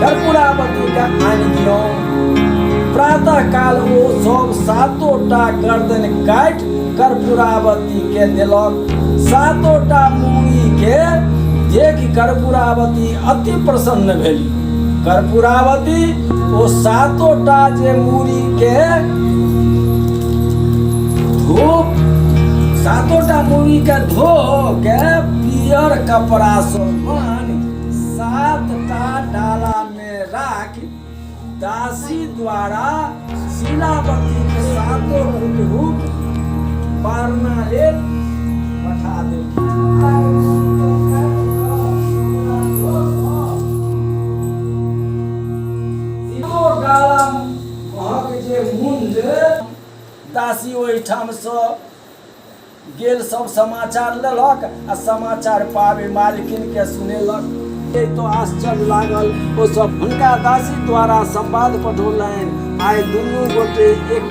कर्पूरावती का आनि दियो। प्रातः काल ओ सब सातोटा गर्दन काट कर्पूरावती के दिलक। सातोटा मूड़ी के देख कर्पूरावती अति प्रसन्न भेली। कर्पूरावती ओ सातोटा जे मूड़ी के धूप, सातोटा मूड़ी के धो के पियर कपड़ा से बांध 7टा डाला में राख दासी द्वारा शीलावती के सातों रूप पारना ले पठा देलखिन। दासी ओहिठाम से गेल, सब समाचार लेलक आ समाचार पावे मालकिन के सुनेलक। तो आश्चर्य लागल। ओ सब हुनका दासी द्वारा संवाद पठौलनि। आइ दुनू गोटे एक